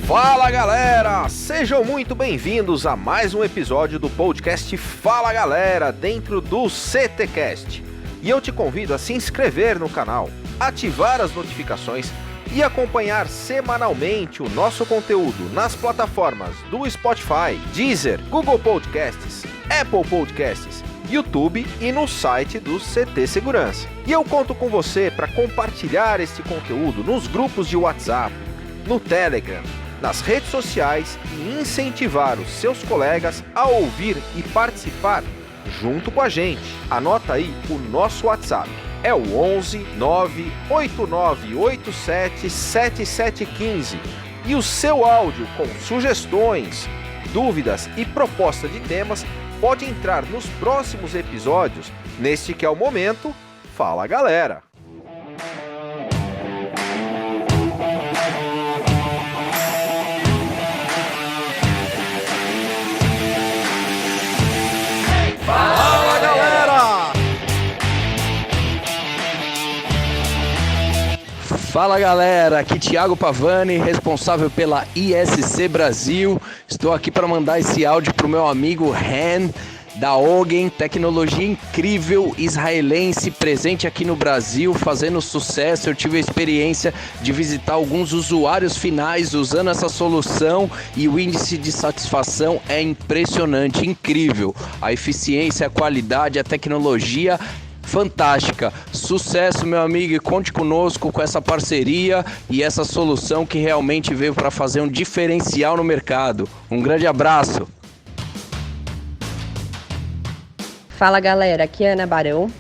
Fala galera, sejam muito bem-vindos a mais um episódio do podcast Fala Galera dentro do CTcast. E eu te convido a se inscrever no canal, ativar as notificações e acompanhar semanalmente o nosso conteúdo nas plataformas do Spotify, Deezer, Google Podcasts, Apple Podcasts, YouTube e no site do CT Segurança. E eu conto com você para compartilhar este conteúdo nos grupos de WhatsApp, no Telegram, nas redes sociais e incentivar os seus colegas a ouvir e participar junto com a gente. Anota aí o nosso WhatsApp. É o 11 98987 7715 e o seu áudio com sugestões, dúvidas e proposta de temas pode entrar nos próximos episódios, neste que é o momento Fala Galera! Fala galera! Fala galera, aqui Thiago Pavani, responsável pela ISC Brasil. Estou aqui para mandar esse áudio para o meu amigo Ren, da Ogen, tecnologia incrível israelense presente aqui no Brasil, fazendo sucesso. Eu tive a experiência de visitar alguns usuários finais usando essa solução e o índice de satisfação é impressionante, incrível. A eficiência, a qualidade, a tecnologia fantástica. Sucesso, meu amigo, e conte conosco com essa parceria e essa solução que realmente veio para fazer um diferencial no mercado. Um grande abraço. Fala galera, aqui é Ana Barão,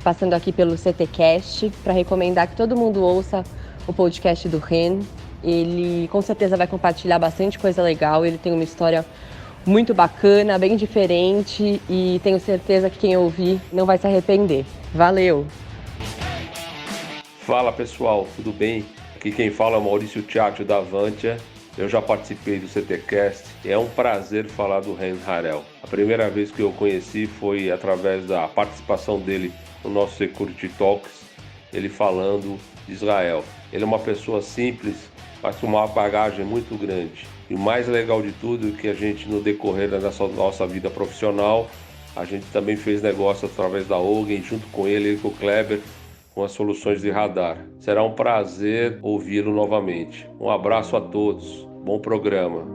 passando aqui pelo CTcast para recomendar que todo mundo ouça o podcast do Ren. Ele com certeza vai compartilhar bastante coisa legal, ele tem uma história muito bacana, bem diferente e tenho certeza que quem ouvir não vai se arrepender. Valeu! Fala pessoal, tudo bem? Aqui quem fala é o Maurício Tchatcho da Avantia. Eu já participei do CTcast e é um prazer falar do Ren Harel. A primeira vez que eu conheci foi através da participação dele no nosso Security Talks, ele falando de Israel. Ele é uma pessoa simples, mas com uma bagagem muito grande. E o mais legal de tudo é que a gente, no decorrer da nossa vida profissional, a gente também fez negócio através da Ogen, junto com ele e com o Kleber, com as soluções de radar. Será um prazer ouvi-lo novamente. Um abraço a todos. Bom programa.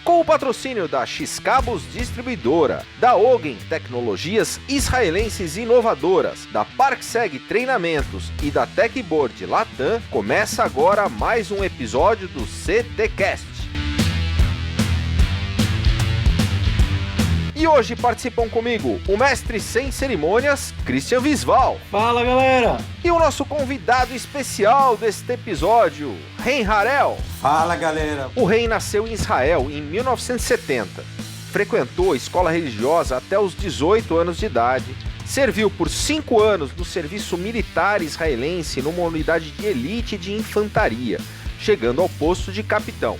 Com o patrocínio da X-Cabos Distribuidora, da Ogen Tecnologias Israelenses Inovadoras, da ParkSeg Treinamentos e da Techboard Latam, começa agora mais um episódio do CTcast. E hoje participam comigo o mestre sem cerimônias, Christian Visval. Fala galera! E o nosso convidado especial deste episódio, Ren Harel. Fala galera! O Ren nasceu em Israel em 1970. Frequentou a escola religiosa até os 18 anos de idade. Serviu por 5 anos no serviço militar israelense numa unidade de elite de infantaria, chegando ao posto de capitão.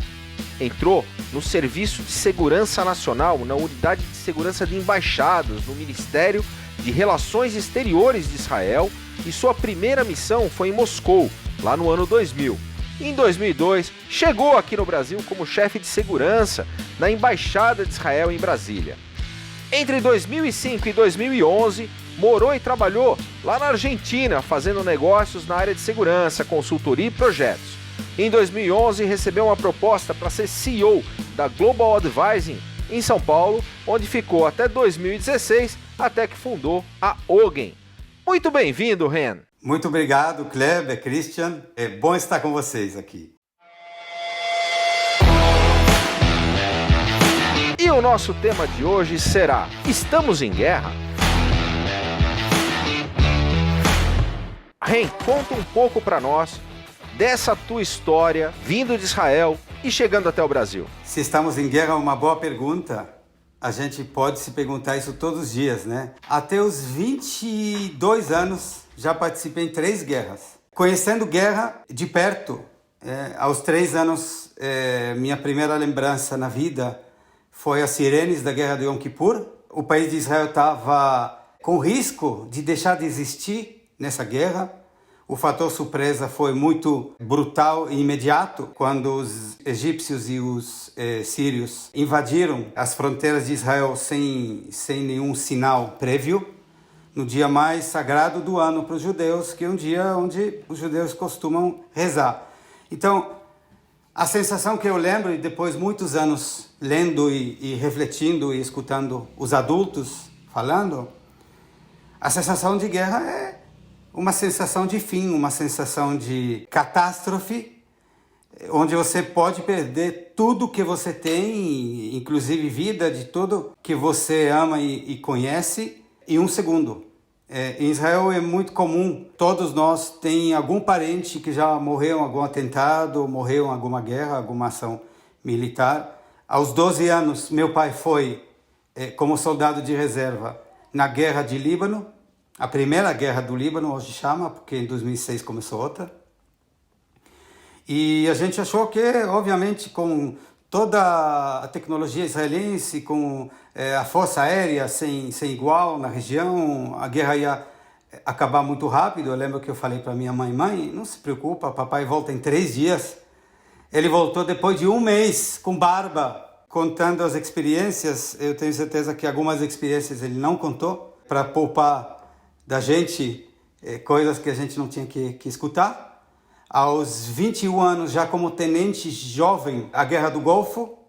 Entrou no Serviço de Segurança Nacional, na Unidade de Segurança de Embaixadas, no Ministério de Relações Exteriores de Israel, e sua primeira missão foi em Moscou, lá no ano 2000. Em 2002, chegou aqui no Brasil como chefe de segurança na Embaixada de Israel em Brasília. Entre 2005 e 2011, morou e trabalhou lá na Argentina, fazendo negócios na área de segurança, consultoria e projetos. Em 2011, recebeu uma proposta para ser CEO da Global Advising em São Paulo, onde ficou até 2016, até que fundou a Ogen. Muito bem-vindo, Ren. Muito obrigado, Kleber, Christian. É bom estar com vocês aqui. E o nosso tema de hoje será: estamos em guerra? Ren, conta um pouco para nós dessa tua história, vindo de Israel e chegando até o Brasil. Se estamos em guerra é uma boa pergunta. A gente pode se perguntar isso todos os dias, né? Até os 22 anos já participei em 3 guerras. Conhecendo guerra de perto, aos 3 anos, minha primeira lembrança na vida foi as sirenes da Guerra de Yom Kippur. O país de Israel estava com risco de deixar de existir nessa guerra. O fator surpresa foi muito brutal e imediato quando os egípcios e os sírios invadiram as fronteiras de Israel sem nenhum sinal prévio, no dia mais sagrado do ano para os judeus, que é um dia onde os judeus costumam rezar. Então, a sensação que eu lembro, e depois muitos anos lendo e refletindo e escutando os adultos falando, a sensação de guerra é uma sensação de fim, uma sensação de catástrofe, onde você pode perder tudo que você tem, inclusive vida de tudo que você ama e conhece, em um segundo. Em Israel é muito comum, todos nós temos algum parente que já morreu em algum atentado, morreu em alguma guerra, alguma ação militar. Aos 12 anos, meu pai foi como soldado de reserva na guerra de Líbano, a primeira guerra do Líbano, hoje chama, porque em 2006 começou outra. E a gente achou que, obviamente, com toda a tecnologia israelense, com a força aérea sem igual na região, a guerra ia acabar muito rápido. Eu lembro que eu falei para minha mãe, não se preocupa, papai volta em 3 dias. Ele voltou depois de 1 mês, com barba, contando as experiências. Eu tenho certeza que algumas experiências ele não contou, para poupar da gente coisas que a gente não tinha que escutar. Aos 21 anos, já como tenente jovem, a Guerra do Golfo,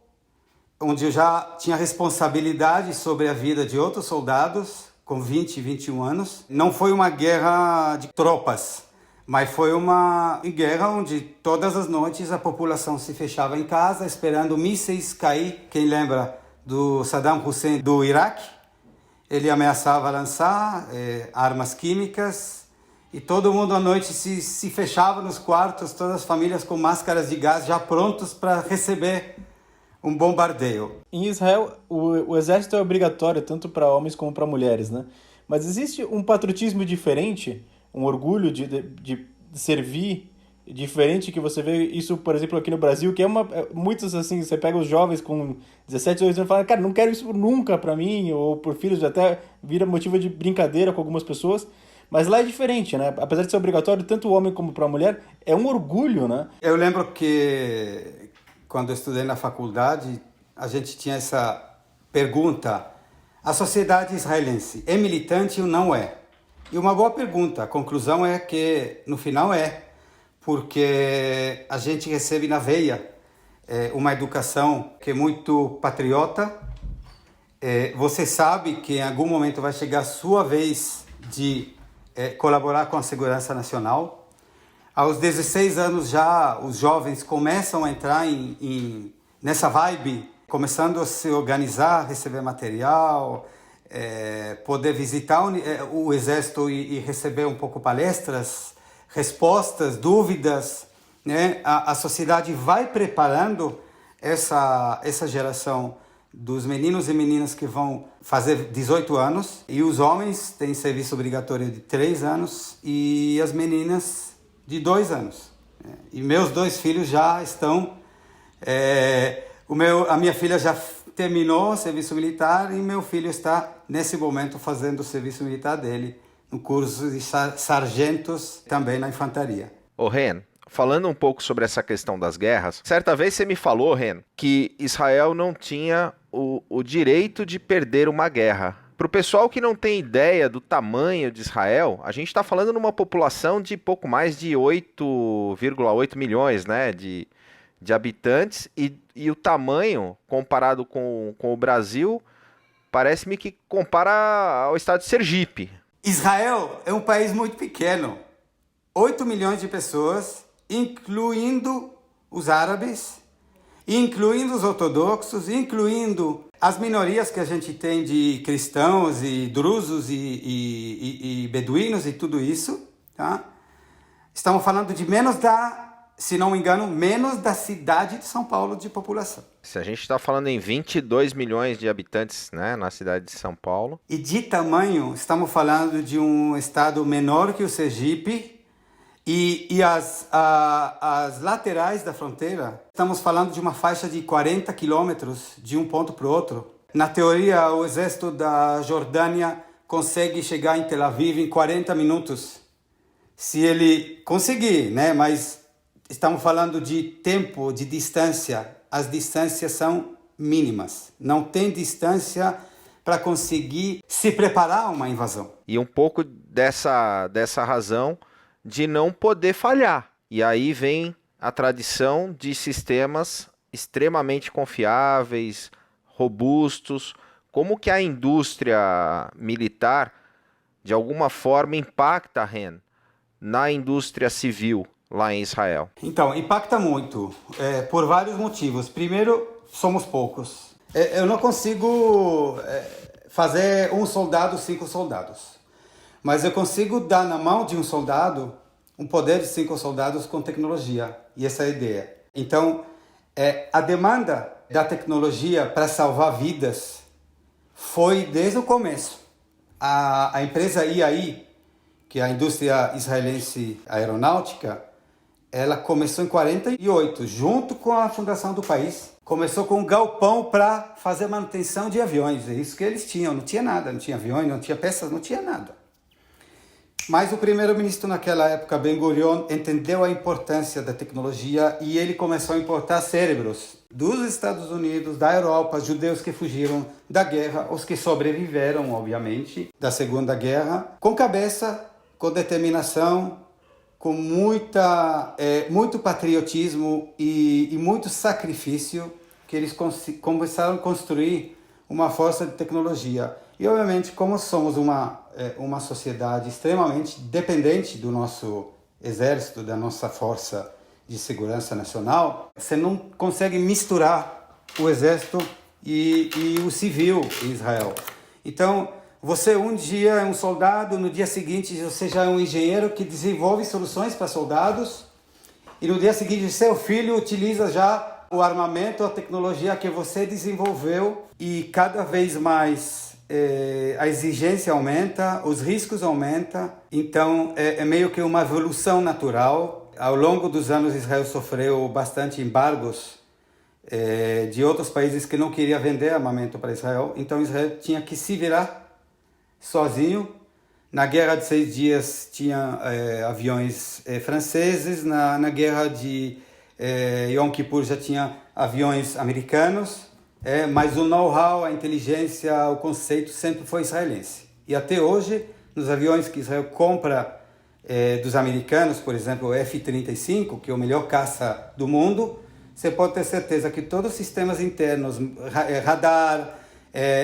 onde eu já tinha responsabilidade sobre a vida de outros soldados, com 20, 21 anos. Não foi uma guerra de tropas, mas foi uma guerra onde todas as noites a população se fechava em casa, esperando mísseis cair. Quem lembra do Saddam Hussein do Iraque? Ele ameaçava lançar armas químicas e todo mundo à noite se fechava nos quartos, todas as famílias com máscaras de gás já prontos para receber um bombardeio. Em Israel, o exército é obrigatório tanto para homens como para mulheres, né? Mas existe um patriotismo diferente, um orgulho de servir diferente, que você vê isso, por exemplo, aqui no Brasil, que muitos, assim, você pega os jovens com 17, 18 anos e fala, cara, não quero isso nunca pra mim, ou por filhos, até vira motivo de brincadeira com algumas pessoas, mas lá é diferente, né? Apesar de ser obrigatório, tanto o homem como pra mulher, é um orgulho, né? Eu lembro que, quando eu estudei na faculdade, a gente tinha essa pergunta, a sociedade israelense é militante ou não é? E uma boa pergunta, a conclusão é que, no final, porque a gente recebe na veia uma educação que é muito patriota. Você sabe que em algum momento vai chegar a sua vez de colaborar com a segurança nacional. Aos 16 anos já os jovens começam a entrar nessa vibe, começando a se organizar, receber material, poder visitar o exército e receber um pouco palestras, respostas, dúvidas, né? A sociedade vai preparando essa geração dos meninos e meninas que vão fazer 18 anos, e os homens têm serviço obrigatório de 3 anos e as meninas de 2 anos. E meus 2 filhos já estão... a minha filha já terminou o serviço militar e meu filho está, nesse momento, fazendo o serviço militar dele, no curso de sargentos, também na infantaria. Ô Ren, falando um pouco sobre essa questão das guerras, certa vez você me falou, Ren, que Israel não tinha o direito de perder uma guerra. Para o pessoal que não tem ideia do tamanho de Israel, a gente está falando numa população de pouco mais de 8,8 milhões, né, de habitantes, e o tamanho, comparado com o Brasil, parece-me que compara ao estado de Sergipe. Israel é um país muito pequeno, 8 milhões de pessoas, incluindo os árabes, incluindo os ortodoxos, incluindo as minorias que a gente tem de cristãos e drusos e beduínos e tudo isso, tá? Estamos falando de se não me engano, menos da cidade de São Paulo de população. Se a gente está falando em 22 milhões de habitantes, né, na cidade de São Paulo. E de tamanho, estamos falando de um estado menor que o Sergipe, e as laterais da fronteira, estamos falando de uma faixa de 40 quilômetros de um ponto para o outro. Na teoria, o exército da Jordânia consegue chegar em Tel Aviv em 40 minutos. Se ele conseguir, né? Mas estamos falando de tempo, de distância. As distâncias são mínimas. Não tem distância para conseguir se preparar a uma invasão. E um pouco dessa razão de não poder falhar. E aí vem a tradição de sistemas extremamente confiáveis, robustos. Como que a indústria militar, de alguma forma, impacta, Ren, na indústria civil lá em Israel? Então, impacta muito, por vários motivos. Primeiro, somos poucos. Eu não consigo fazer um soldado, 5 soldados. Mas eu consigo dar na mão de um soldado um poder de 5 soldados com tecnologia. E essa é a ideia. Então, a demanda da tecnologia para salvar vidas foi desde o começo. A empresa IAI, que é a indústria israelense aeronáutica, ela começou em 48, junto com a fundação do país. Começou com um galpão para fazer manutenção de aviões. É isso que eles tinham. Não tinha nada, não tinha aviões, não tinha peças, não tinha nada. Mas o primeiro-ministro naquela época, Ben-Gurion, entendeu a importância da tecnologia e ele começou a importar cérebros dos Estados Unidos, da Europa, judeus que fugiram da guerra, os que sobreviveram, obviamente, da Segunda Guerra, com cabeça, com determinação, com muito patriotismo e muito sacrifício, que eles começaram a construir uma força de tecnologia. E, obviamente, como somos uma sociedade extremamente dependente do nosso exército, da nossa força de segurança nacional, você não consegue misturar o exército e o civil em Israel. Então, você um dia é um soldado, no dia seguinte você já é um engenheiro que desenvolve soluções para soldados, e no dia seguinte seu filho utiliza já o armamento, a tecnologia que você desenvolveu, e cada vez mais a exigência aumenta, os riscos aumentam, então é meio que uma evolução natural. Ao longo dos anos Israel sofreu bastante embargos de outros países que não queriam vender armamento para Israel, então Israel tinha que se virar sozinho. Na Guerra de 6 Dias tinha aviões franceses, na Guerra de Yom Kippur já tinha aviões americanos, mas o know-how, a inteligência, o conceito sempre foi israelense. E até hoje, nos aviões que Israel compra dos americanos, por exemplo, o F-35, que é o melhor caça do mundo, você pode ter certeza que todos os sistemas internos, radar,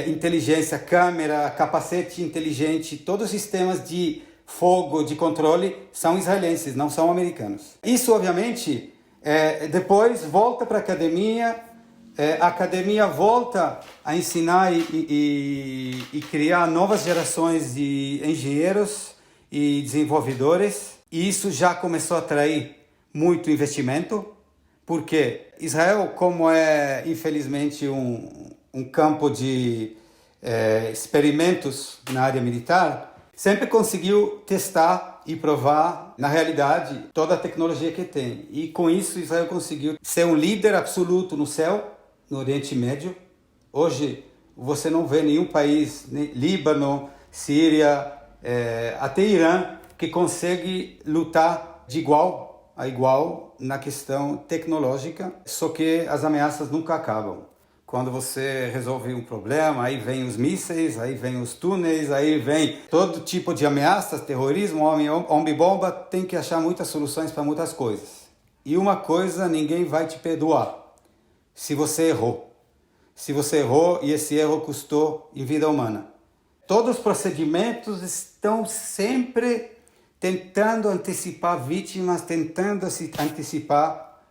inteligência, câmera, capacete inteligente, todos os sistemas de fogo, de controle, são israelenses, não são americanos. Isso, obviamente, depois volta para a academia volta a ensinar e criar novas gerações de engenheiros e desenvolvedores, e isso já começou a atrair muito investimento, porque Israel, como é, infelizmente, um campo de experimentos na área militar, sempre conseguiu testar e provar, na realidade, toda a tecnologia que tem. E com isso, Israel conseguiu ser um líder absoluto no céu, no Oriente Médio. Hoje, você não vê nenhum país, Líbano, Síria, até Irã, que consegue lutar de igual a igual na questão tecnológica, só que as ameaças nunca acabam. Quando você resolve um problema, aí vem os mísseis, aí vem os túneis, aí vem todo tipo de ameaças, terrorismo, homem-bomba, tem que achar muitas soluções para muitas coisas. E uma coisa, ninguém vai te perdoar, se você errou. Se você errou e esse erro custou em vida humana. Todos os procedimentos estão sempre tentando antecipar vítimas, tentando antecipar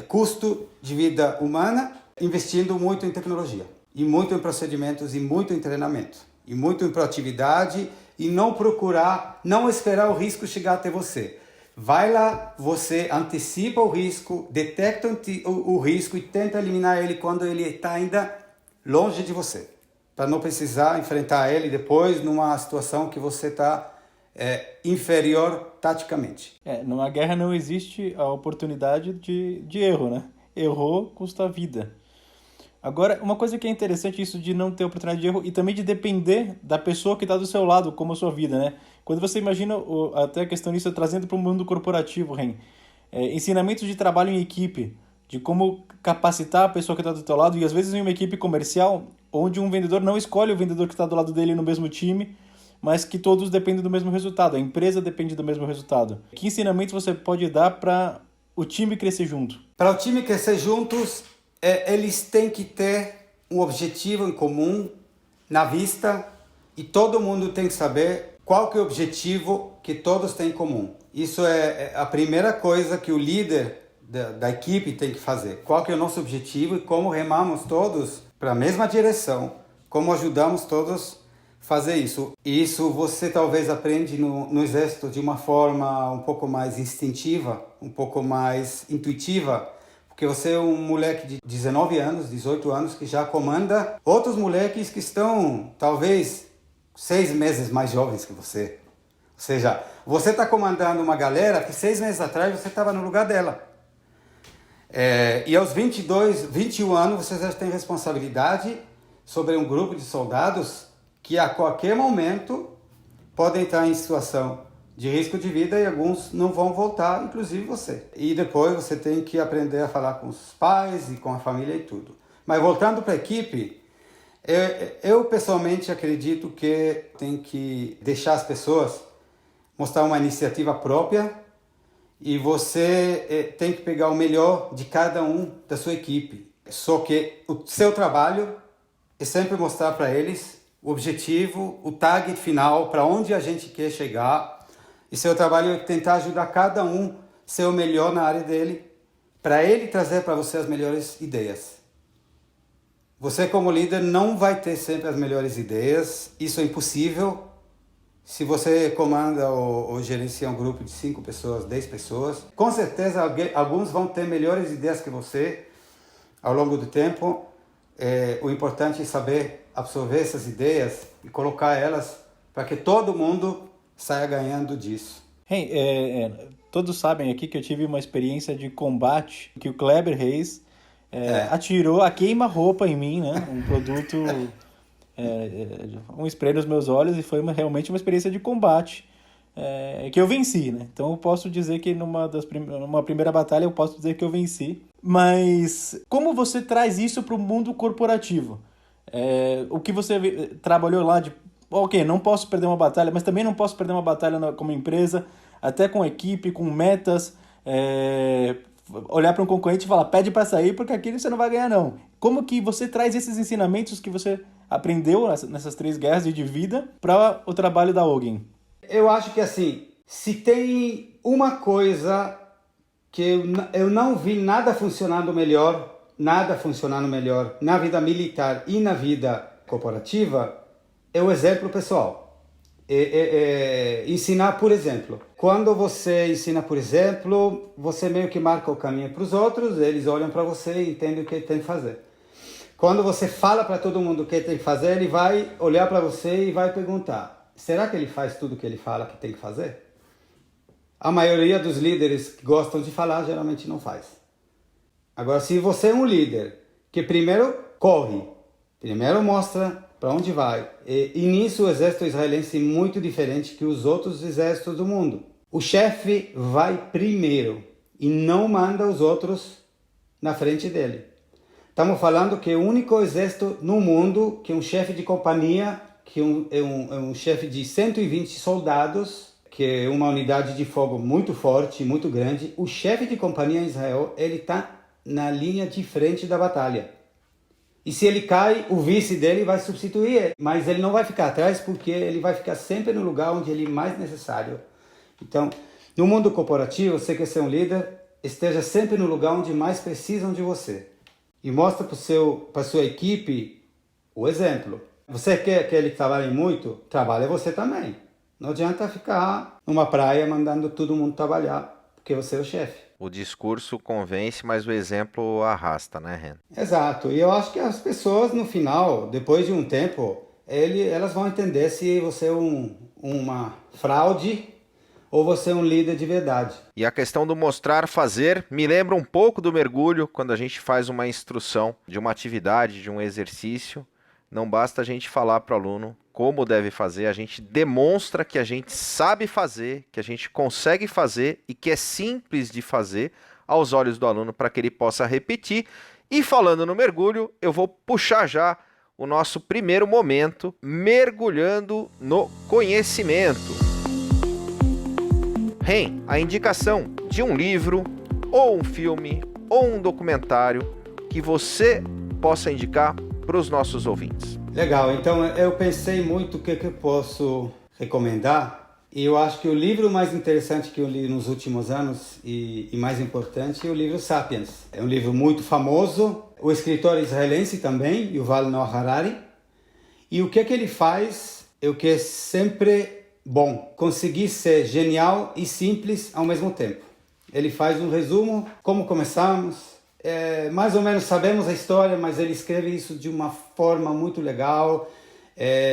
custo de vida humana, investindo muito em tecnologia, e muito em procedimentos, e muito em treinamento, e muito em proatividade, e não esperar o risco chegar até você. Vai lá, você antecipa o risco, detecta o risco e tenta eliminar ele quando ele está ainda longe de você, para não precisar enfrentar ele depois numa situação que você está inferior taticamente. Numa guerra não existe a oportunidade de erro, né? Errou, custa a vida. Agora, uma coisa que é interessante isso de não ter oportunidade de erro e também de depender da pessoa que está do seu lado, como a sua vida, né? Quando você imagina até a questão disso trazendo para o mundo corporativo, Ren, ensinamentos de trabalho em equipe, de como capacitar a pessoa que está do teu lado, e às vezes em uma equipe comercial, onde um vendedor não escolhe o vendedor que está do lado dele no mesmo time, mas que todos dependem do mesmo resultado, a empresa depende do mesmo resultado. Que ensinamentos você pode dar para o time crescer junto? Para o time crescer juntos, eles têm que ter um objetivo em comum na vista e todo mundo tem que saber qual que é o objetivo que todos têm em comum. Isso é a primeira coisa que o líder da equipe tem que fazer. Qual que é o nosso objetivo e como remamos todos para a mesma direção, como ajudamos todos a fazer isso. E isso você talvez aprende no exército de uma forma um pouco mais instintiva, um pouco mais intuitiva, porque você é um moleque de 19 anos, 18 anos, que já comanda outros moleques que estão, talvez, 6 meses mais jovens que você. Ou seja, você está comandando uma galera que 6 meses atrás você estava no lugar dela. E aos 22, 21 anos você já tem responsabilidade sobre um grupo de soldados que a qualquer momento podem estar em situação de risco de vida e alguns não vão voltar, inclusive você. E depois você tem que aprender a falar com os pais e com a família e tudo. Mas voltando para a equipe, eu pessoalmente acredito que tem que deixar as pessoas mostrar uma iniciativa própria e você tem que pegar o melhor de cada um da sua equipe. Só que o seu trabalho é sempre mostrar para eles o objetivo, o target final, para onde a gente quer chegar. E seu trabalho é tentar ajudar cada um a ser o melhor na área dele, para ele trazer para você as melhores ideias. Você como líder não vai ter sempre as melhores ideias, isso é impossível. Se você comanda ou gerencia um grupo de 5 pessoas, 10 pessoas, com certeza alguns vão ter melhores ideias que você ao longo do tempo. O importante é saber absorver essas ideias e colocar elas para que todo mundo saia ganhando disso. Todos sabem aqui que eu tive uma experiência de combate que o Kleber Reis atirou a queima-roupa em mim, né? Um produto, um spray nos meus olhos, e foi realmente uma experiência de combate que eu venci, né? Então eu posso dizer que numa primeira batalha eu posso dizer que eu venci. Mas como você traz isso para o mundo corporativo? O que você trabalhou lá de ok, não posso perder uma batalha, mas também não posso perder uma batalha como empresa, até com equipe, com metas, olhar para um concorrente e falar, pede para sair porque aqui você não vai ganhar não. Como que você traz esses ensinamentos que você aprendeu nessas 3 guerras de vida para o trabalho da Ogen? Eu acho que assim, se tem uma coisa que eu não vi nada funcionando melhor na vida militar e na vida corporativa, é o exemplo pessoal. Ensinar por exemplo. Quando você ensina por exemplo, você meio que marca o caminho para os outros, eles olham para você e entendem o que tem que fazer. Quando você fala para todo mundo o que tem que fazer, ele vai olhar para você e vai perguntar, será que ele faz tudo o que ele fala que tem que fazer? A maioria dos líderes que gostam de falar geralmente não faz. Agora, se você é um líder que primeiro corre, primeiro mostra para onde vai, e nisso o exército israelense é muito diferente que os outros exércitos do mundo. O chefe vai primeiro e não manda os outros na frente dele. Estamos falando que é o único exército no mundo que um chefe de companhia, que é um chefe de 120 soldados, que é uma unidade de fogo muito forte, muito grande. O chefe de companhia em Israel, ele está na linha de frente da batalha. E se ele cai, o vice dele vai substituir ele. Mas ele não vai ficar atrás porque ele vai ficar sempre no lugar onde ele é mais necessário. Então, no mundo corporativo, você quer ser um líder, esteja sempre no lugar onde mais precisam de você. E mostra para a sua equipe o exemplo. Você quer que ele trabalhe muito? Trabalhe você também. Não adianta ficar numa praia mandando todo mundo trabalhar, porque você é o chefe. O discurso convence, mas o exemplo arrasta, né, Ren? Exato. E eu acho que as pessoas, no final, depois de um tempo, elas vão entender se você é uma fraude ou você é um líder de verdade. E a questão do mostrar, fazer, me lembra um pouco do mergulho, quando a gente faz uma instrução de uma atividade, de um exercício. Não basta a gente falar para o aluno como deve fazer, a gente demonstra que a gente sabe fazer, que a gente consegue fazer e que é simples de fazer aos olhos do aluno para que ele possa repetir. E falando no mergulho, eu vou puxar já o nosso primeiro momento, mergulhando no conhecimento. Ren, a indicação de um livro, ou um filme, ou um documentário que você possa indicar para os nossos ouvintes. Legal, então eu pensei muito o que eu posso recomendar, e eu acho que o livro mais interessante que eu li nos últimos anos e mais importante é o livro Sapiens. É um livro muito famoso, o escritor israelense também, Yuval Noah Harari, e o que ele faz é o que é sempre bom, conseguir ser genial e simples ao mesmo tempo. Ele faz um resumo, como começamos, mais ou menos sabemos a história, mas ele escreve isso de uma forma muito legal,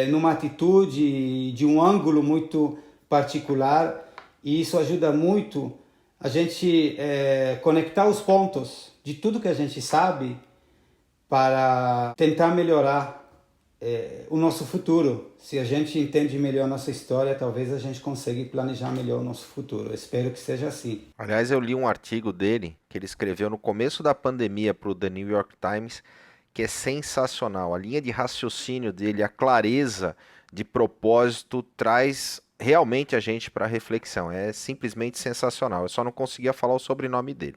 numa atitude, de um ângulo muito particular, e isso ajuda muito a gente conectar os pontos de tudo que a gente sabe para tentar melhorar o nosso futuro. Se a gente entende melhor a nossa história, talvez a gente consiga planejar melhor o nosso futuro. Eu espero que seja assim. Aliás, eu li um artigo dele, que ele escreveu no começo da pandemia para o The New York Times, que é sensacional. A linha de raciocínio dele, a clareza de propósito, traz realmente a gente para reflexão. É simplesmente sensacional. Eu só não conseguia falar o sobrenome dele.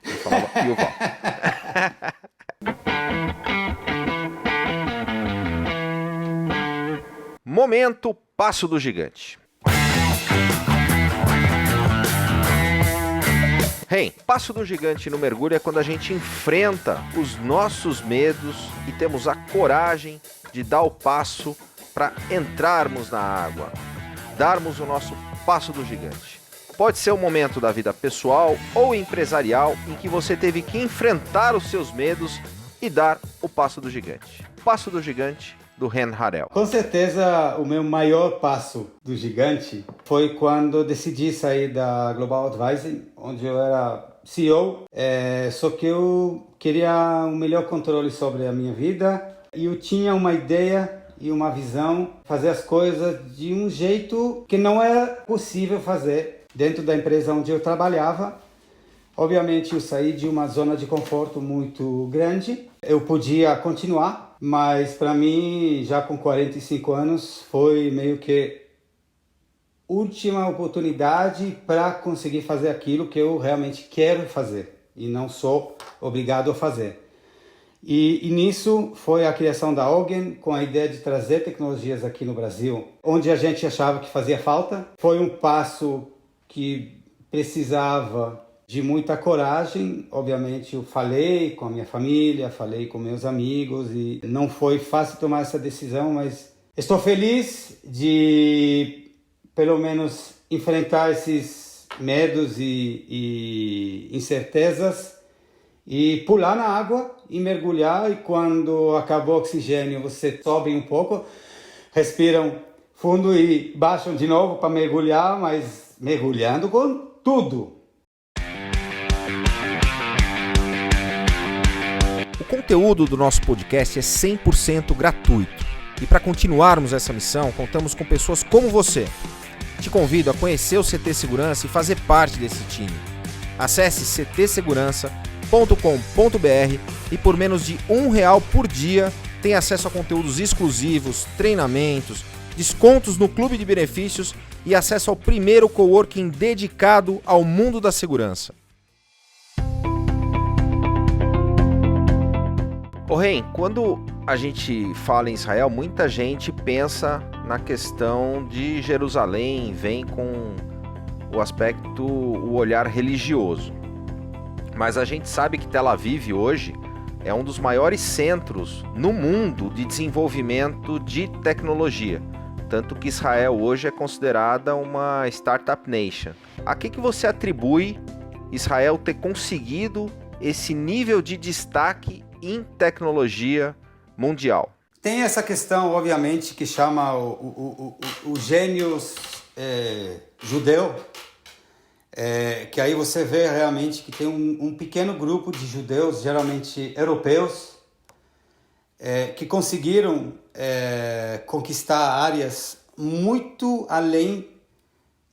Eu falava Yuval. Momento Passo do Gigante. Ren, Passo do Gigante no mergulho é quando a gente enfrenta os nossos medos e temos a coragem de dar o passo para entrarmos na água, darmos o nosso passo do gigante. Pode ser um momento da vida pessoal ou empresarial em que você teve que enfrentar os seus medos e dar o passo do gigante. Passo do gigante do Ren Harel. Com certeza, o meu maior passo do gigante foi quando decidi sair da Global Advising, onde eu era CEO, só que eu queria um melhor controle sobre a minha vida e eu tinha uma ideia e uma visão, fazer as coisas de um jeito que não era possível fazer dentro da empresa onde eu trabalhava. Obviamente, eu saí de uma zona de conforto muito grande. Eu podia continuar, mas para mim, já com 45 anos, foi meio que última oportunidade para conseguir fazer aquilo que eu realmente quero fazer e não sou obrigado a fazer. E nisso foi a criação da Ogen, com a ideia de trazer tecnologias aqui no Brasil, onde a gente achava que fazia falta. Foi um passo que precisava de muita coragem. Obviamente eu falei com a minha família, falei com meus amigos e não foi fácil tomar essa decisão, mas estou feliz de pelo menos enfrentar esses medos e incertezas e pular na água e mergulhar, e quando acabou o oxigênio você sobe um pouco, respiram fundo e baixam de novo para mergulhar, mas mergulhando com tudo. O conteúdo do nosso podcast é 100% gratuito. E para continuarmos essa missão, contamos com pessoas como você. Te convido a conhecer o CT Segurança e fazer parte desse time. Acesse ctsegurança.com.br e por menos de R$1 por dia tem acesso a conteúdos exclusivos, treinamentos, descontos no clube de benefícios e acesso ao primeiro coworking dedicado ao mundo da segurança. Ô Ren, quando a gente fala em Israel, muita gente pensa na questão de Jerusalém, vem com o aspecto, o olhar religioso. Mas a gente sabe que Tel Aviv hoje é um dos maiores centros no mundo de desenvolvimento de tecnologia. Tanto que Israel hoje é considerada uma Startup Nation. A que você atribui Israel ter conseguido esse nível de destaque em tecnologia mundial? Tem essa questão, obviamente, que chama o gênio judeu, que aí você vê realmente que tem um pequeno grupo de judeus, geralmente europeus, que conseguiram conquistar áreas muito além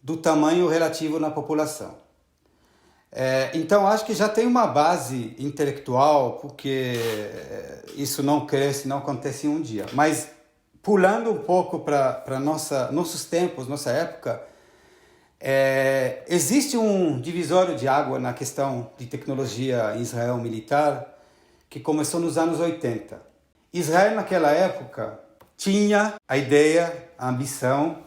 do tamanho relativo na população. Então, acho que já tem uma base intelectual, porque isso não cresce, não acontece em um dia. Mas, pulando um pouco para nossos tempos, nossa época, existe um divisório de água na questão de tecnologia em Israel militar, que começou nos anos 80. Israel, naquela época, tinha a ideia, a ambição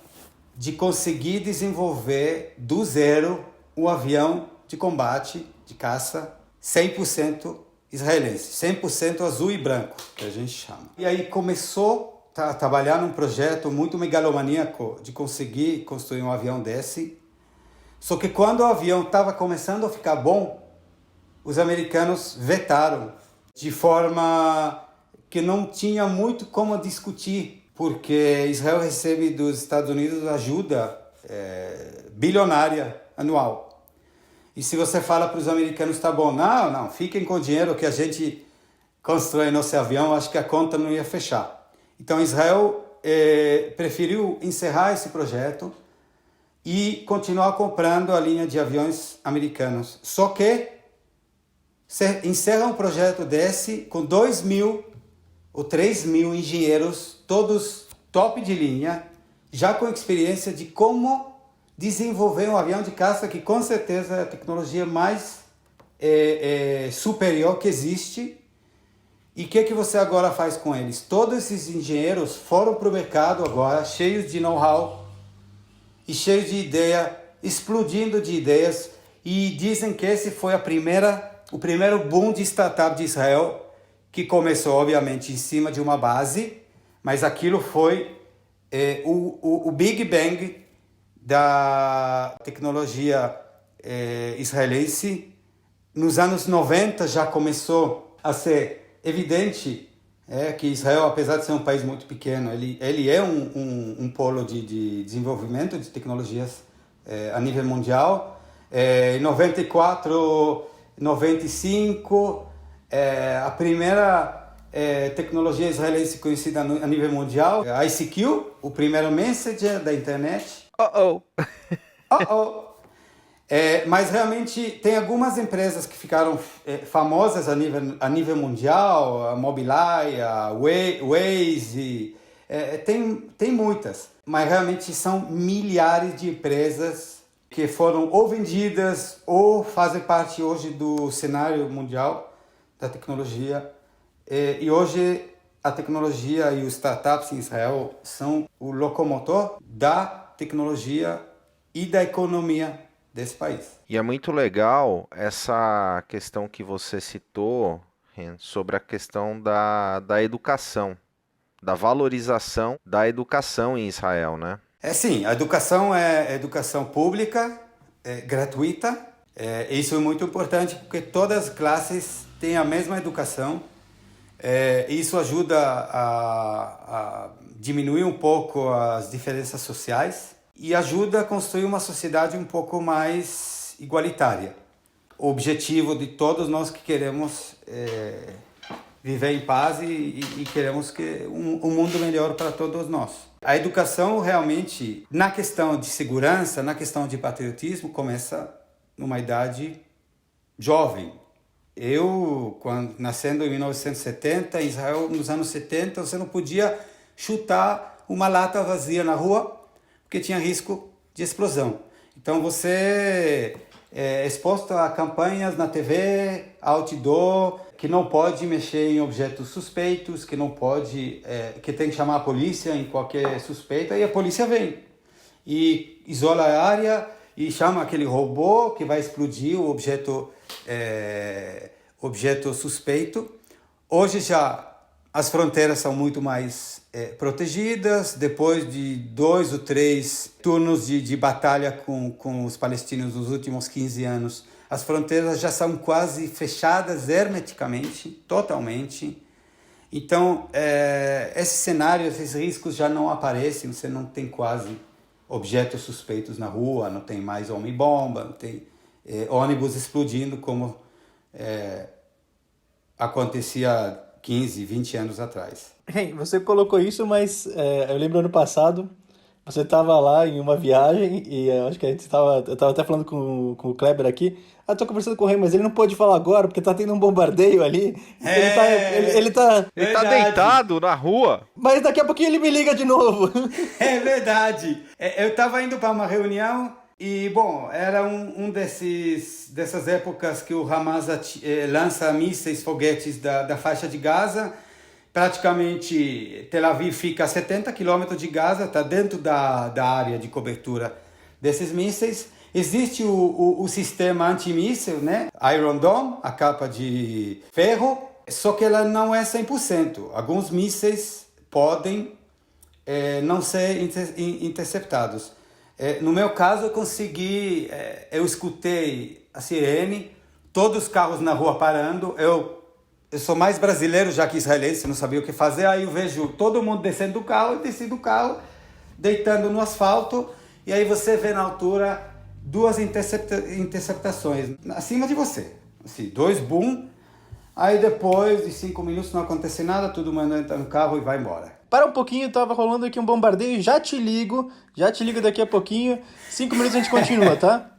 de conseguir desenvolver do zero um avião de combate, de caça, 100% israelense, 100% azul e branco, que a gente chama. E aí começou a trabalhar num projeto muito megalomaníaco de conseguir construir um avião desse. Só que quando o avião estava começando a ficar bom, os americanos vetaram de forma que não tinha muito como discutir, porque Israel recebe dos Estados Unidos ajuda bilionária anual. E se você fala para os americanos, tá bom, não, fiquem com o dinheiro que a gente constrói nosso avião, acho que a conta não ia fechar. Então Israel preferiu encerrar esse projeto e continuar comprando a linha de aviões americanos. Só que você encerra um projeto desse com 2.000 ou 3.000 engenheiros, todos top de linha, já com experiência de como desenvolver um avião de caça, que com certeza é a tecnologia mais superior que existe. E o que você agora faz com eles? Todos esses engenheiros foram para o mercado agora, cheios de know-how e cheios de ideia, explodindo de ideias, e dizem que esse foi o primeiro boom de startup de Israel, que começou, obviamente, em cima de uma base, mas aquilo foi o Big Bang da tecnologia israelense. Nos anos 90 já começou a ser evidente que Israel, apesar de ser um país muito pequeno, ele é um polo de desenvolvimento de tecnologias a nível mundial. Em 94, 95, a primeira tecnologia israelense conhecida a nível mundial, a ICQ, o primeiro messenger da internet. Mas realmente tem algumas empresas que ficaram famosas a nível mundial, a Mobileye, a Waze, tem muitas, mas realmente são milhares de empresas que foram ou vendidas ou fazem parte hoje do cenário mundial da tecnologia. E hoje a tecnologia e os startups em Israel são o locomotor da tecnologia e da economia desse país. E é muito legal essa questão que você citou, Ren, sobre a questão da educação, da valorização da educação em Israel, né? Sim, a educação é educação pública, gratuita. Isso é muito importante porque todas as classes têm a mesma educação. Isso ajuda a diminuir um pouco as diferenças sociais e ajuda a construir uma sociedade um pouco mais igualitária. O objetivo de todos nós que queremos viver em paz e queremos que um mundo melhor para todos nós. A educação realmente, na questão de segurança, na questão de patriotismo, começa numa idade jovem. Eu, nascendo em 1970, em Israel, nos anos 70, você não podia chutar uma lata vazia na rua, porque tinha risco de explosão. Então você é exposto a campanhas na TV, outdoor, que não pode mexer em objetos suspeitos, que não pode, que tem que chamar a polícia em qualquer suspeita, e a polícia vem e isola a área e chama aquele robô que vai explodir o objeto suspeito. Hoje já as fronteiras são muito mais protegidas. Depois de 2 ou 3 turnos de batalha com os palestinos nos últimos 15 anos, as fronteiras já são quase fechadas hermeticamente, totalmente. Então, esse cenário, esses riscos já não aparecem, você não tem quase objetos suspeitos na rua, não tem mais homem-bomba, não tem ônibus explodindo como acontecia 15, 20 anos atrás. Hey, você colocou isso, mas eu lembro ano passado, você estava lá em uma viagem e eu acho que eu estava até falando com o Kleber aqui. Tô conversando com o Rei, mas ele não pode falar agora porque tá tendo um bombardeio ali. Ele tá deitado na rua. Mas daqui a pouquinho ele me liga de novo. É verdade. Eu estava indo para uma reunião e, bom, era dessas épocas que o Hamas lança mísseis, foguetes da faixa de Gaza. Praticamente Tel Aviv fica a 70 quilômetros de Gaza, está dentro da área de cobertura desses mísseis. Existe o sistema antimíssil, né? Iron Dome, a capa de ferro, só que ela não é 100%. Alguns mísseis podem não ser interceptados. No meu caso, eu escutei a sirene, todos os carros na rua parando. Eu sou mais brasileiro já que israelense, não sabia o que fazer. Aí eu vejo todo mundo descendo do carro, eu desci do carro, deitando no asfalto, e aí você vê na altura 2 interceptações acima de você. Assim, 2 boom, aí depois de 5 minutos não acontece nada, todo mundo entra no carro e vai embora. Para um pouquinho, tava rolando aqui um bombardeio, já te ligo daqui a pouquinho, 5 minutos a gente continua, tá?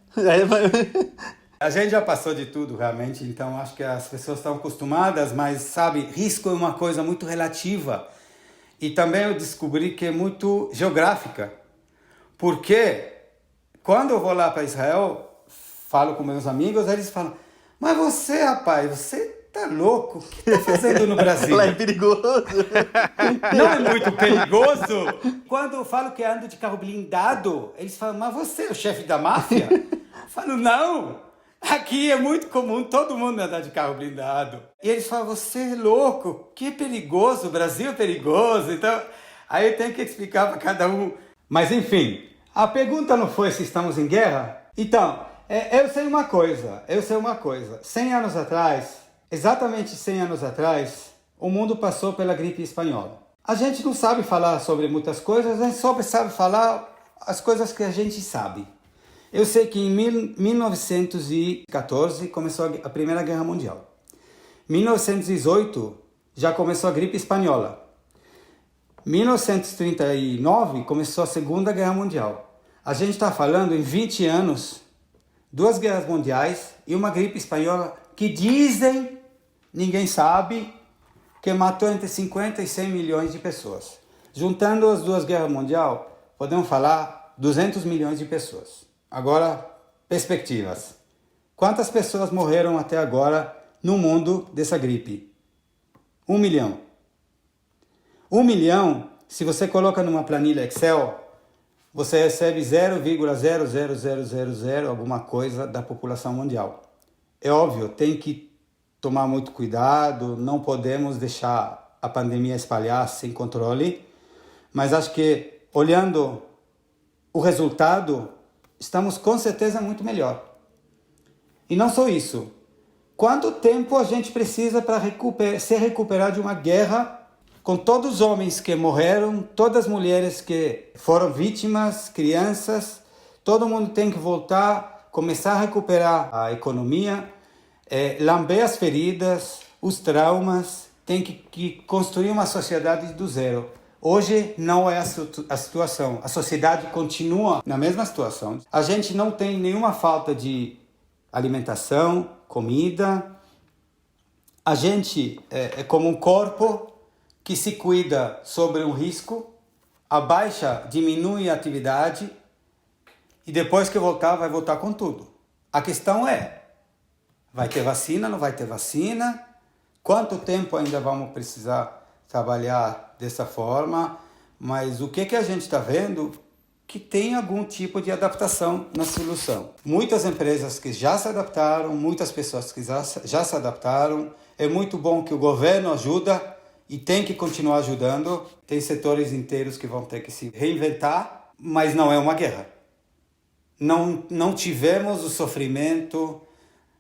A gente já passou de tudo, realmente, então acho que as pessoas estão acostumadas, mas, sabe, risco é uma coisa muito relativa. E também eu descobri que é muito geográfica. Porque quando eu vou lá para Israel, falo com meus amigos, eles falam, mas você, rapaz, você tá louco? O que tá fazendo no Brasil? Lá é perigoso. Não é muito perigoso? Quando eu falo que ando de carro blindado, eles falam, mas você é o chefe da máfia? Eu falo, não, aqui é muito comum todo mundo andar de carro blindado. E eles falam, você é louco, que perigoso, o Brasil é perigoso. Então, aí eu tenho que explicar para cada um. Mas enfim, a pergunta não foi se estamos em guerra? Então, eu sei uma coisa. 100 anos atrás, exatamente 100 anos atrás, o mundo passou pela gripe espanhola. A gente não sabe falar sobre muitas coisas, a gente só sabe falar as coisas que a gente sabe. Eu sei que em 1914 começou a Primeira Guerra Mundial. Em 1918 já começou a gripe espanhola. 1939 começou a Segunda Guerra Mundial. A gente está falando em 20 anos, 2 guerras mundiais e uma gripe espanhola que dizem, ninguém sabe, que matou entre 50 e 100 milhões de pessoas. Juntando as 2 guerras mundiais, podemos falar 200 milhões de pessoas. Agora, perspectivas. Quantas pessoas morreram até agora no mundo dessa gripe? 1 milhão. 1 milhão, se você coloca numa planilha Excel, você recebe 0,00000 alguma coisa da população mundial. É óbvio, tem que tomar muito cuidado, não podemos deixar a pandemia espalhar sem controle, mas acho que, olhando o resultado, estamos com certeza muito melhor. E não só isso. Quanto tempo a gente precisa para se recuperar de uma guerra com todos os homens que morreram, todas as mulheres que foram vítimas, crianças, todo mundo tem que voltar, começar a recuperar a economia, lamber as feridas, os traumas, tem que construir uma sociedade do zero. Hoje não é a situação, a sociedade continua na mesma situação. A gente não tem nenhuma falta de alimentação, comida. A gente é como um corpo que se cuida sobre um risco, abaixa, diminui a atividade e depois que voltar, vai voltar com tudo. A questão é, vai ter vacina, não vai ter vacina? Quanto tempo ainda vamos precisar trabalhar dessa forma? Mas o que a gente está vendo? Que tem algum tipo de adaptação na solução. Muitas empresas que já se adaptaram, muitas pessoas que já se adaptaram. É muito bom que o governo ajuda e tem que continuar ajudando. Tem setores inteiros que vão ter que se reinventar, mas não é uma guerra. Não tivemos o sofrimento,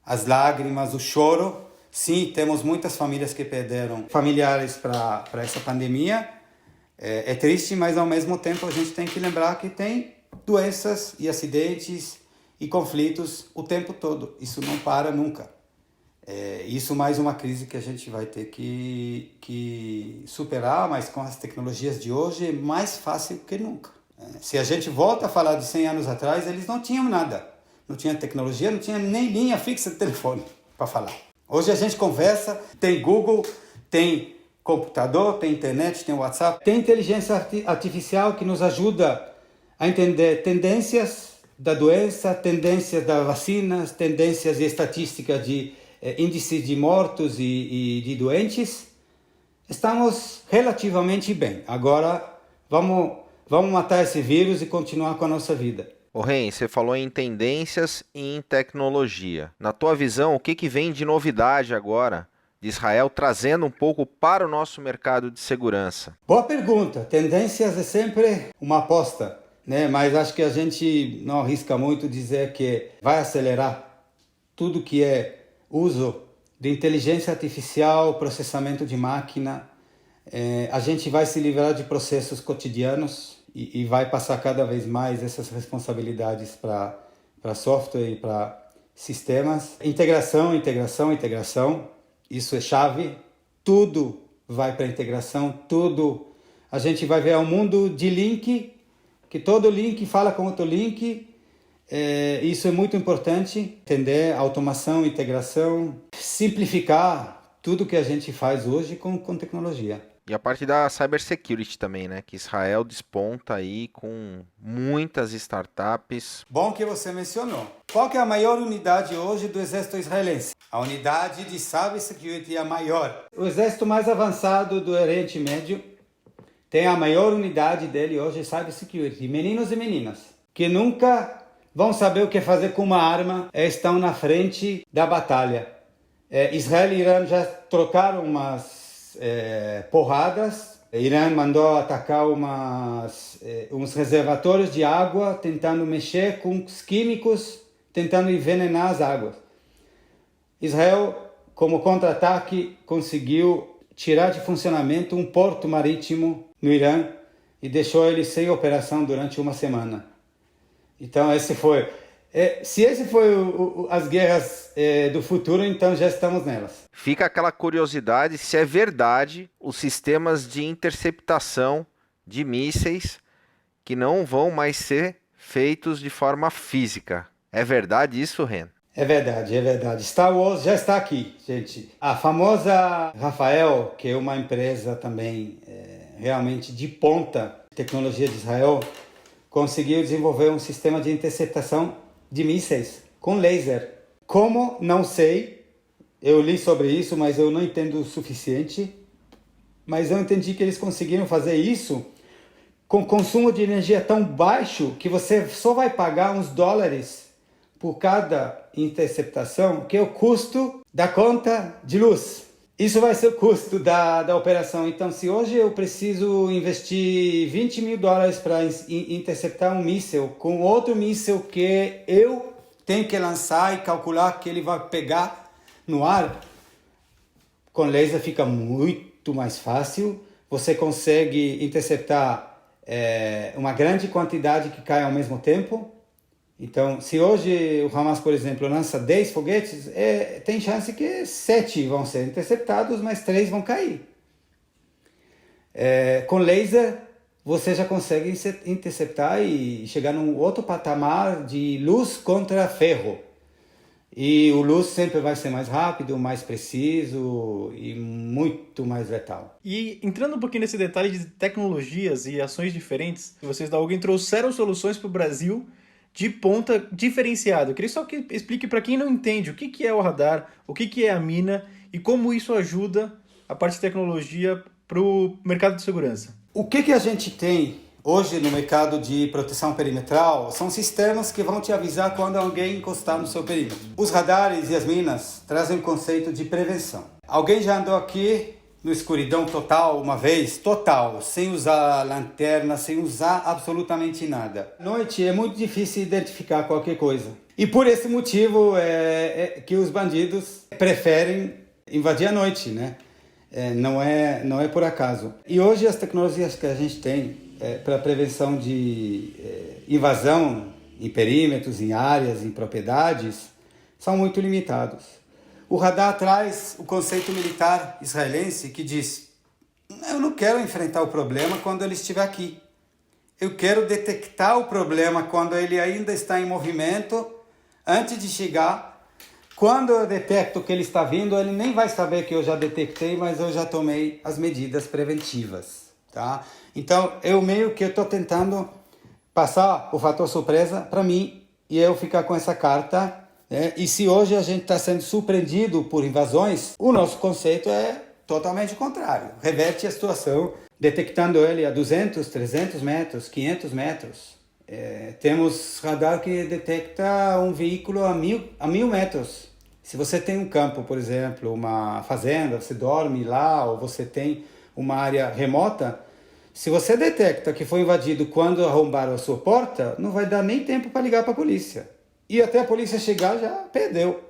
as lágrimas, o choro. Sim, temos muitas famílias que perderam familiares para essa pandemia. É triste, mas ao mesmo tempo a gente tem que lembrar que tem doenças e acidentes e conflitos o tempo todo. Isso não para nunca. Isso mais uma crise que a gente vai ter que superar, mas com as tecnologias de hoje é mais fácil que nunca. Se a gente volta a falar de 100 anos atrás, eles não tinham nada. Não tinha tecnologia, não tinha nem linha fixa de telefone para falar. Hoje a gente conversa, tem Google, tem computador, tem internet, tem WhatsApp, tem inteligência artificial que nos ajuda a entender tendências da doença, tendências das vacinas, tendências e estatísticas de índices de mortos e de doentes. Estamos relativamente bem. Agora vamos matar esse vírus e continuar com a nossa vida. Ô Ren, você falou em tendências e em tecnologia. Na tua visão, o que vem de novidade agora de Israel trazendo um pouco para o nosso mercado de segurança? Boa pergunta. Tendências é sempre uma aposta, né? Mas acho que a gente não arrisca muito dizer que vai acelerar tudo que é uso de inteligência artificial, processamento de máquina. A gente vai se livrar de processos cotidianos e vai passar cada vez mais essas responsabilidades para software e para sistemas. Integração. Isso é chave. Tudo vai para integração, tudo. A gente vai ver um mundo de link, que todo link fala com outro link. Isso é muito importante, entender automação, integração, simplificar tudo que a gente faz hoje com tecnologia. E a parte da cybersecurity também, né? Que Israel desponta aí com muitas startups. Bom que você mencionou. Qual que é a maior unidade hoje do exército israelense? A unidade de cybersecurity é a maior. O exército mais avançado do Oriente Médio tem a maior unidade dele hoje, cybersecurity. Meninos e meninas que nunca vão saber o que fazer com uma arma, estão na frente da batalha. Israel e Irã já trocaram umas porradas. Irã mandou atacar uns reservatórios de água, tentando mexer com os químicos, tentando envenenar as águas. Israel, como contra-ataque, conseguiu tirar de funcionamento um porto marítimo no Irã e deixou ele sem operação durante uma semana. Então esse foi... se esse foi as guerras do futuro, então já estamos nelas. Fica aquela curiosidade se é verdade os sistemas de interceptação de mísseis que não vão mais ser feitos de forma física. É verdade isso, Ren? É verdade. Star Wars já está aqui, gente. A famosa Rafael, que é uma empresa também realmente de ponta, tecnologia de Israel, conseguiu desenvolver um sistema de interceptação de mísseis com laser. Como? Não sei. Eu li sobre isso, mas eu não entendo o suficiente. Mas eu entendi que eles conseguiram fazer isso com consumo de energia tão baixo que você só vai pagar uns dólares por cada interceptação, que é o custo da conta de luz. Isso vai ser o custo da operação. Então, se hoje eu preciso investir $20 mil para interceptar um míssil com outro míssil que eu tenho que lançar e calcular que ele vai pegar no ar, com laser fica muito mais fácil. Você consegue interceptar uma grande quantidade que cai ao mesmo tempo. Então, se hoje o Hamas, por exemplo, lança 10 foguetes, tem chance que 7 vão ser interceptados, mas 3 vão cair. Com laser, você já consegue interceptar e chegar num outro patamar de luz contra ferro. E o luz sempre vai ser mais rápido, mais preciso e muito mais letal. E entrando um pouquinho nesse detalhe de tecnologias e ações diferentes, vocês da Alguém trouxeram soluções para o Brasil de ponta diferenciado. Eu queria só que explique para quem não entende o que é o radar, o que é a mina e como isso ajuda a parte de tecnologia para o mercado de segurança. O que a gente tem hoje no mercado de proteção perimetral são sistemas que vão te avisar quando alguém encostar no seu perímetro. Os radares e as minas trazem um conceito de prevenção. Alguém já andou aqui no escuridão total uma vez? Total, sem usar lanterna, sem usar absolutamente nada. À noite é muito difícil identificar qualquer coisa. E por esse motivo que os bandidos preferem invadir à noite, né? Não é por acaso. E hoje as tecnologias que a gente tem para prevenção de invasão em perímetros, em áreas, em propriedades, são muito limitados. O radar traz o conceito militar israelense que diz: eu não quero enfrentar o problema quando ele estiver aqui. Eu quero detectar o problema quando ele ainda está em movimento, antes de chegar. Quando eu detecto que ele está vindo, ele nem vai saber que eu já detectei, mas eu já tomei as medidas preventivas. Tá? Então, eu estou tentando passar o fator surpresa para mim e eu ficar com essa carta. Né? E se hoje a gente está sendo surpreendido por invasões, o nosso conceito é totalmente contrário. Reverte a situação, detectando ele a 200, 300 metros, 500 metros. Temos radar que detecta um veículo a 1.000 metros. Se você tem um campo, por exemplo, uma fazenda, você dorme lá, ou você tem uma área remota, se você detecta que foi invadido quando arrombaram a sua porta, não vai dar nem tempo para ligar para a polícia. E até a polícia chegar, já perdeu.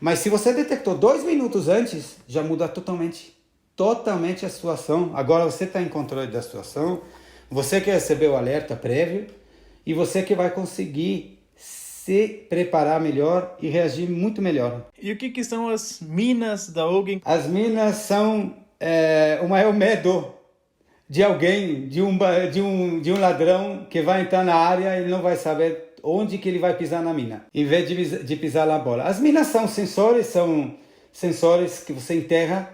Mas se você detectou 2 minutos antes, já muda totalmente a situação. Agora você está em controle da situação, você que recebeu o alerta prévio, e você que vai conseguir se preparar melhor e reagir muito melhor. E o que são as minas da Ogen? As minas são o maior medo de alguém, de um ladrão que vai entrar na área e não vai saber onde que ele vai pisar na mina, em vez de pisar na bola. As minas são sensores que você enterra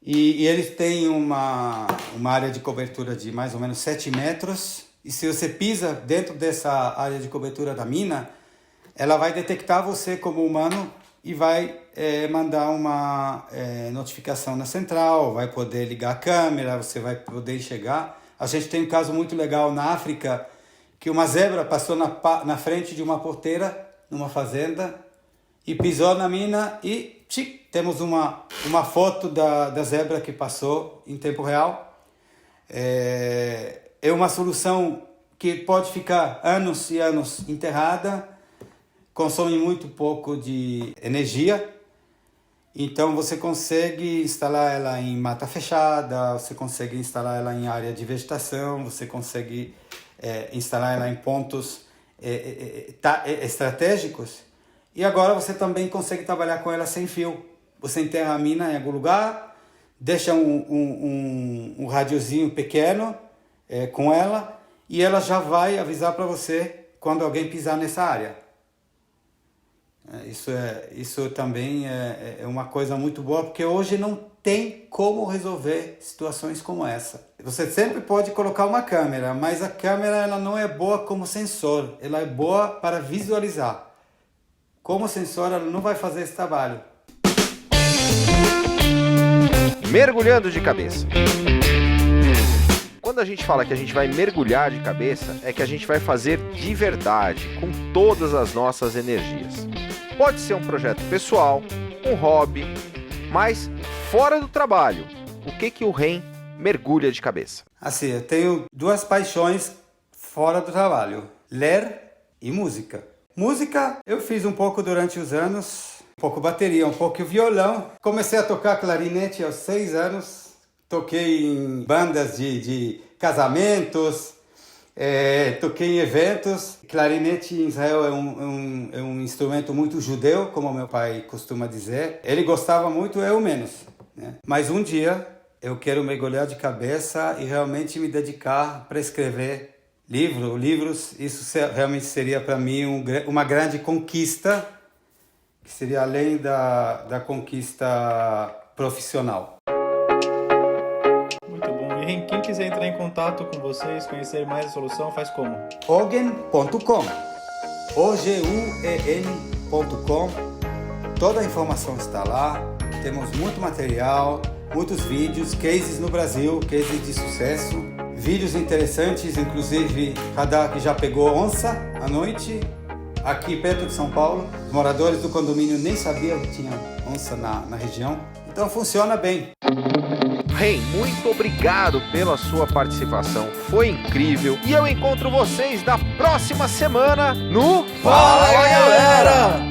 e eles têm uma área de cobertura de mais ou menos 7 metros. E se você pisa dentro dessa área de cobertura da mina, ela vai detectar você como humano e vai mandar uma notificação na central, vai poder ligar a câmera, você vai poder enxergar. A gente tem um caso muito legal na África, que uma zebra passou na frente de uma porteira, numa fazenda, e pisou na mina e temos uma foto da zebra que passou em tempo real. É uma solução que pode ficar anos e anos enterrada, consome muito pouco de energia, então você consegue instalar ela em mata fechada, você consegue instalar ela em área de vegetação, você consegue instalar ela em pontos estratégicos, e agora você também consegue trabalhar com ela sem fio. Você enterra a mina em algum lugar, deixa um radiozinho pequeno com ela, e ela já vai avisar para você quando alguém pisar nessa área. Isso também é uma coisa muito boa, porque hoje não tem como resolver situações como essa. Você sempre pode colocar uma câmera, mas a câmera ela não é boa como sensor, ela é boa para visualizar. Como sensor, ela não vai fazer esse trabalho. Mergulhando de cabeça. Quando a gente fala que a gente vai mergulhar de cabeça, é que a gente vai fazer de verdade, com todas as nossas energias. Pode ser um projeto pessoal, um hobby, mas fora do trabalho, o que o REN mergulha de cabeça? Assim, eu tenho 2 paixões fora do trabalho: ler e música. Música eu fiz um pouco durante os anos, um pouco bateria, um pouco violão. Comecei a tocar clarinete aos 6 anos, toquei em bandas de casamentos, toquei em eventos. Clarinete em Israel é um instrumento muito judeu, como meu pai costuma dizer. Ele gostava muito, eu menos, né? Mas um dia eu quero mergulhar de cabeça e realmente me dedicar para escrever livros. Isso realmente seria para mim uma grande conquista, que seria além da conquista profissional. Quem quiser entrar em contato com vocês, conhecer mais a solução, faz como? Ogen.com, OGUEN.com. Toda a informação está lá. Temos muito material, muitos vídeos, cases no Brasil, cases de sucesso, vídeos interessantes, inclusive radar que já pegou onça à noite, aqui perto de São Paulo. Os moradores do condomínio nem sabiam que tinha onça na região. Então funciona bem. REN, muito obrigado pela sua participação, foi incrível. E eu encontro vocês na próxima semana no Fala, galera!